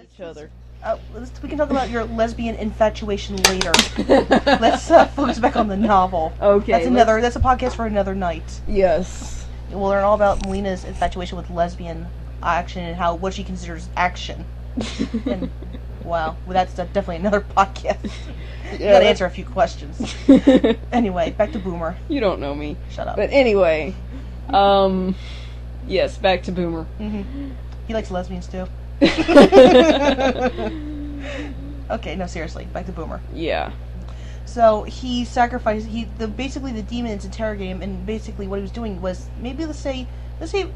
each other. We can talk about your lesbian infatuation later. Let's focus back on the novel. Okay. That's a podcast for another night. Yes. We'll learn all about Melina's infatuation with lesbian action and what she considers action. And wow, well, that's definitely another podcast. You gotta answer a few questions. Anyway, back to Boomer. You don't know me. Shut up. But anyway, yes, back to Boomer. Mm-hmm. He likes lesbians too. Okay, no, seriously, back to Boomer. Yeah. So he sacrificed. Basically the demons interrogate him, and basically what he was doing was let's say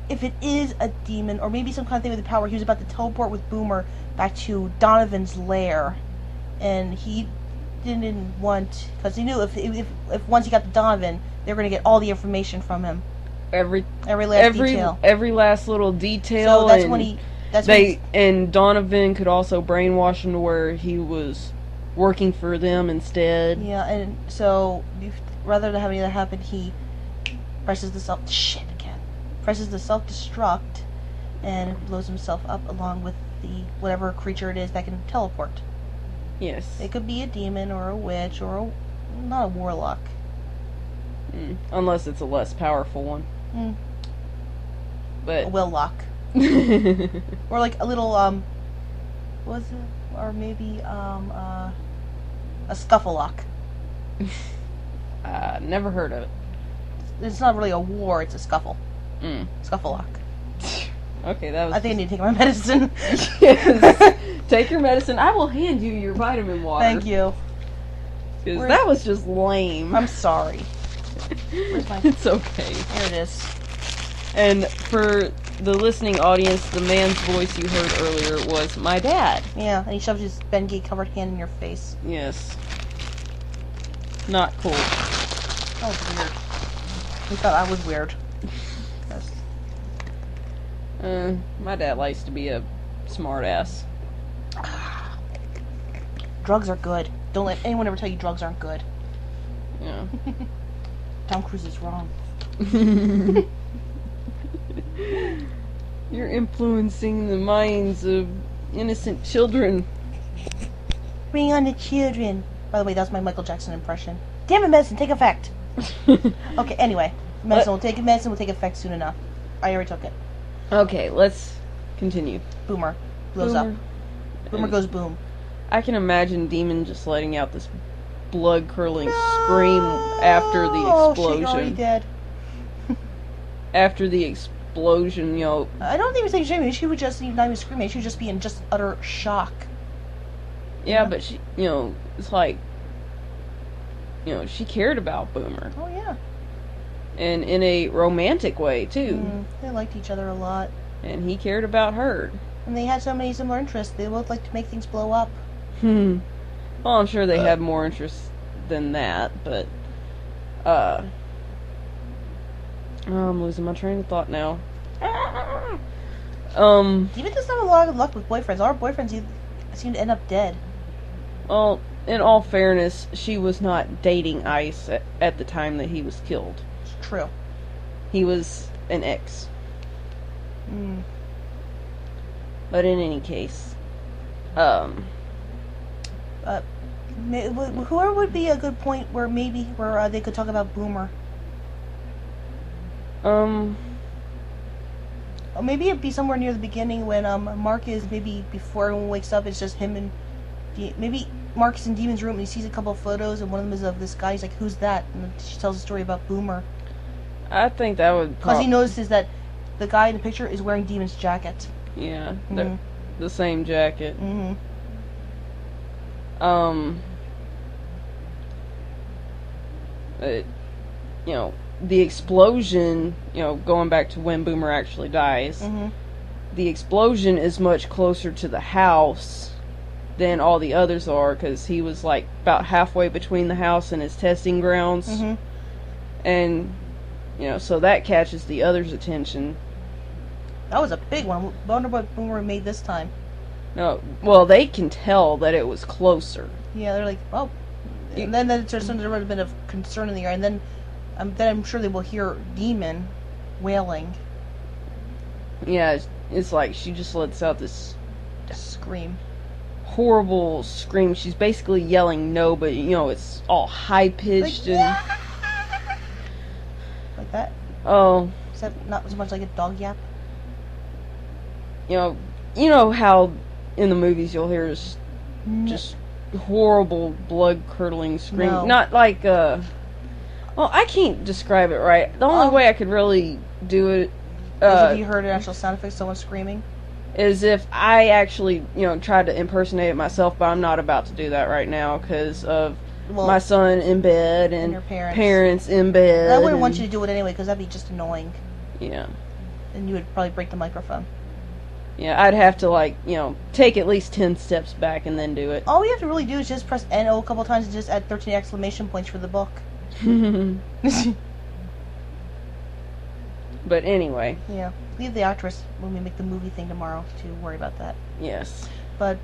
if it is a demon or maybe some kind of thing with the power, he was about to teleport with Boomer back to Donovan's lair, and he didn't want, because he knew if once he got to Donovan, they were going to get all the information from him. Every last little detail. So that's and Donovan could also brainwash him to where he was working for them instead. Yeah, and so rather than having that happen, he presses the self-destruct and blows himself up along with the whatever creature it is that can teleport. Yes. It could be a demon or a witch or not a warlock. Unless it's a less powerful one. But a will-lock. Or like a little what was it? Or maybe a scuffle-lock. Never heard of it. It's not really a war, it's a scuffle. Scuffle-lock. Okay, that was... I think I need to take my medicine. Yes. Take your medicine. I will hand you your vitamin water. Thank you. Because that was just lame. I'm sorry. Where's my... It's okay. Here it is. And for the listening audience, the man's voice you heard earlier was my dad. Yeah, and he shoved his Bengay covered hand in your face. Yes. Not cool. That was weird. He thought I was weird. My dad likes to be a smart ass. Drugs are good. Don't let anyone ever tell you drugs aren't good. Yeah. Tom Cruise is wrong. You're influencing the minds of innocent children. Bring on the children. By the way, that's my Michael Jackson impression. Damn it, medicine, take effect. Okay, anyway. Medicine will take effect soon enough. I already took it. Okay, let's continue. Boomer blows up. Boomer goes boom. I can imagine Demon just letting out this blood-curdling scream after the explosion. She's already dead. After the explosion, I don't think she would just not even screaming. She would just be in just utter shock. Yeah, but she, it's like, she cared about Boomer. Oh, yeah. And in a romantic way, too. They liked each other a lot. And he cared about her. And they had so many similar interests. They both like to make things blow up. Well, I'm sure they had more interests than that, but, I'm losing my train of thought now. Demon doesn't have a lot of luck with boyfriends. Our boyfriends seem to end up dead. Well, in all fairness, she was not dating Ice at the time that he was killed. It's true. He was an ex. But in any case, whoever would be a good point where they could talk about Boomer. Or maybe it'd be somewhere near the beginning when Mark is, maybe before everyone wakes up, it's just him and maybe Mark is in Demon's room and he sees a couple of photos and one of them is of this guy. He's like, "Who's that?" And she tells a story about Boomer. I think that would because he notices that the guy in the picture is wearing Demon's jacket. Yeah, the same jacket. The explosion, going back to when Boomer actually dies, the explosion is much closer to the house than all the others are, because he was like about halfway between the house and his testing grounds. And, so that catches the others' attention. That was a big one. I wonder what Boomer made this time. No, well, they can tell that it was closer. Yeah, they're like, oh. And then there's a little bit of concern in the air, and then I'm sure they will hear Demon wailing. Yeah, it's like she just lets out this scream. Horrible scream. She's basically yelling no, but it's all high pitched and like that. Oh, Except not as much like a dog yap. You know how in the movies you'll hear just horrible blood curdling scream. No. Not like well, I can't describe it right. The only way I could really do it is if you heard an actual sound effect, someone screaming. Is if I actually, tried to impersonate it myself, but I'm not about to do that right now because of my son in bed and your parents in bed. And I wouldn't want you to do it anyway because that'd be just annoying. Yeah. And you would probably break the microphone. Yeah, I'd have to, take at least 10 steps back and then do it. All we have to really do is just press NO a couple times and just add 13 exclamation points for the book. But anyway. Yeah. Leave the actress when we make the movie thing tomorrow to worry about that. Yes. But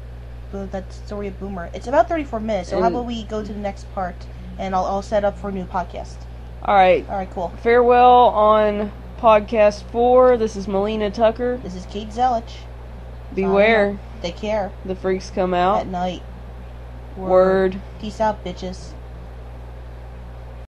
that story of Boomer, it's about 34 minutes, so how about we go to the next part and I'll set up for a new podcast. Alright. Alright, cool. Farewell on podcast 4. This is Melina Tucker. This is Kate Zelich. Beware. Take care. The freaks come out. At night. Word. Peace out, bitches.